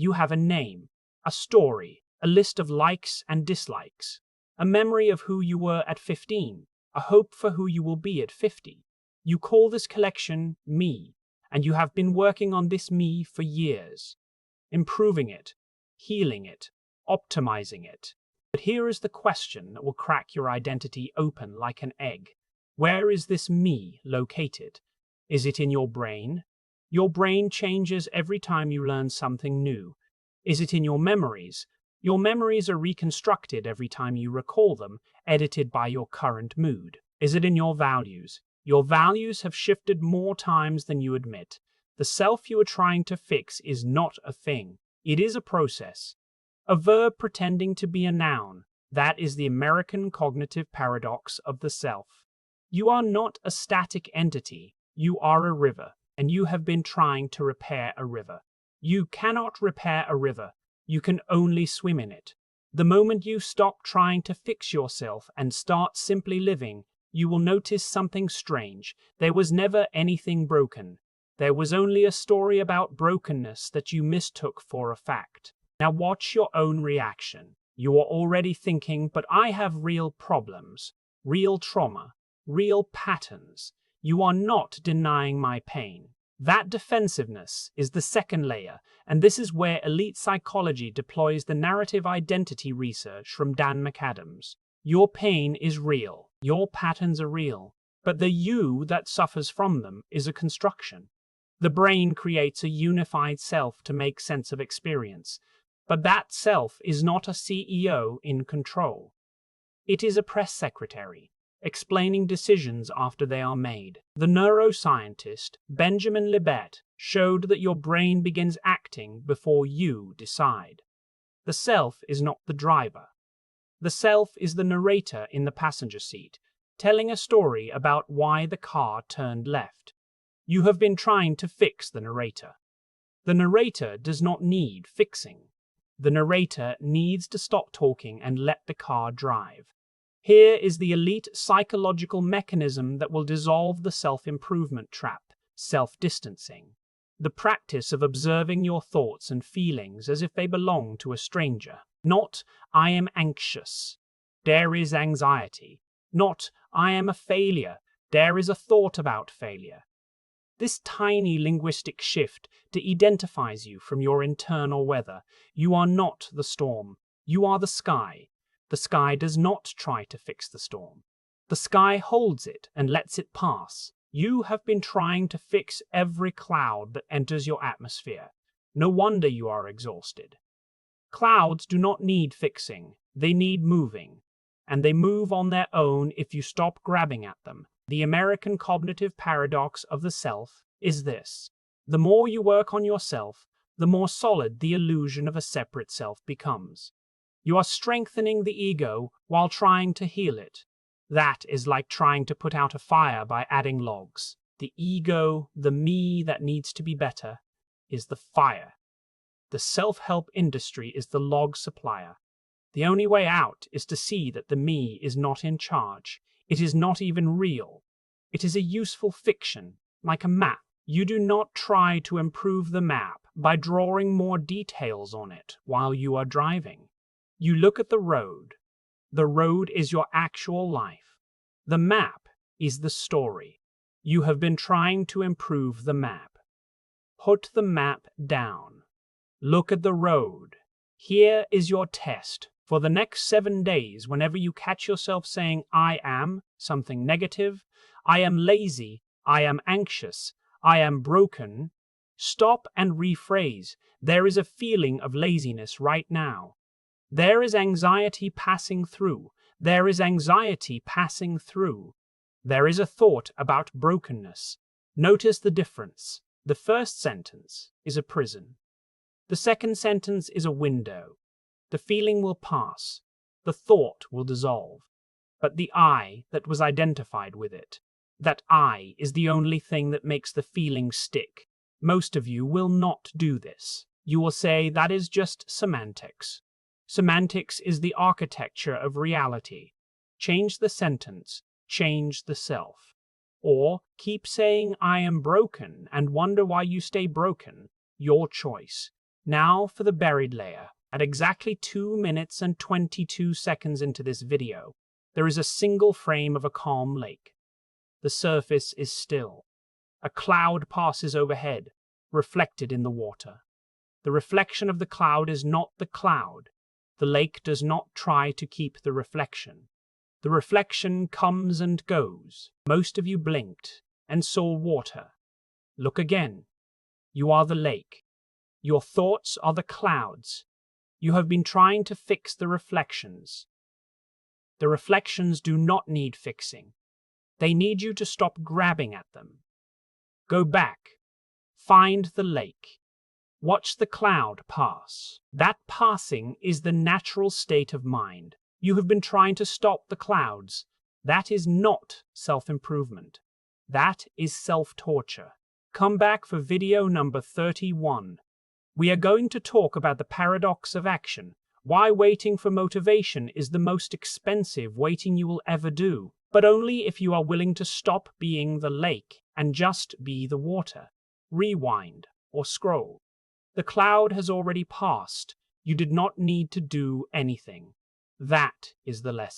You have a name, a story, a list of likes and dislikes, a memory of who you were at 15, a hope for who you will be at 50. You call this collection me, and you have been working on this me for years, improving it, healing it, optimizing it. But here is the question that will crack your identity open like an egg. Where is this me located? Is it in your brain? Your brain changes every time you learn something new. Is it in your memories? Your memories are reconstructed every time you recall them, edited by your current mood. Is it in your values? Your values have shifted more times than you admit. The self you are trying to fix is not a thing. It is a process. A verb pretending to be a noun. That is the American cognitive paradox of the self. You are not a static entity. You are a river, and you have been trying to repair a river. You cannot repair a river. You can only swim in it. The moment you stop trying to fix yourself and start simply living, you will notice something strange. There was never anything broken. There was only a story about brokenness that you mistook for a fact. Now watch your own reaction. You are already thinking, but I have real problems, real trauma, real patterns. You are not denying my pain. That defensiveness is the second layer, and this is where elite psychology deploys the narrative identity research from Dan McAdams. Your pain is real. Your patterns are real. But the you that suffers from them is a construction. The brain creates a unified self to make sense of experience. But that self is not a CEO in control. It is a press secretary, explaining decisions after they are made. The neuroscientist Benjamin Libet showed that your brain begins acting before you decide. The self is not the driver. The self is the narrator in the passenger seat, telling a story about why the car turned left. You have been trying to fix the narrator. The narrator does not need fixing. The narrator needs to stop talking and let the car drive. Here is the elite psychological mechanism that will dissolve the self-improvement trap, self-distancing. The practice of observing your thoughts and feelings as if they belong to a stranger. Not, I am anxious. There is anxiety. Not, I am a failure. There is a thought about failure. This tiny linguistic shift de-identifies you from your internal weather. You are not the storm. You are the sky. The sky does not try to fix the storm. The sky holds it and lets it pass. You have been trying to fix every cloud that enters your atmosphere. No wonder you are exhausted. Clouds do not need fixing. They need moving. And they move on their own if you stop grabbing at them. The American cognitive paradox of the self is this. The more you work on yourself, the more solid the illusion of a separate self becomes. You are strengthening the ego while trying to heal it. That is like trying to put out a fire by adding logs. The ego, the me that needs to be better, is the fire. The self-help industry is the log supplier. The only way out is to see that the me is not in charge. It is not even real. It is a useful fiction, like a map. You do not try to improve the map by drawing more details on it while you are driving. You look at the road. The road is your actual life. The map is the story. You have been trying to improve the map. Put the map down. Look at the road. Here is your test. For the next 7 days, whenever you catch yourself saying, I am something negative, I am lazy, I am anxious, I am broken, stop and rephrase. There is a feeling of laziness right now. There is anxiety passing through. There is anxiety passing through. There is a thought about brokenness. Notice the difference. The first sentence is a prison. The second sentence is a window. The feeling will pass. The thought will dissolve. But the I that was identified with it, that I is the only thing that makes the feeling stick. Most of you will not do this. You will say that is just semantics. Semantics is the architecture of reality. Change the sentence, change the self. Or keep saying I am broken and wonder why you stay broken. Your choice. Now for the buried layer. At exactly 2 minutes and 22 seconds into this video, there is a single frame of a calm lake. The surface is still. A cloud passes overhead, reflected in the water. The reflection of the cloud is not the cloud. The lake does not try to keep the reflection. The reflection comes and goes. Most of you blinked and saw water. Look again. You are the lake. Your thoughts are the clouds. You have been trying to fix the reflections. The reflections do not need fixing. They need you to stop grabbing at them. Go back. Find the lake. Watch the cloud pass. That passing is the natural state of mind. You have been trying to stop the clouds. That is not self-improvement. That is self-torture. Come back for video number 31. We are going to talk about the paradox of action, why waiting for motivation is the most expensive waiting you will ever do, but only if you are willing to stop being the lake and just be the water. Rewind or scroll. The cloud has already passed. You did not need to do anything. That is the lesson.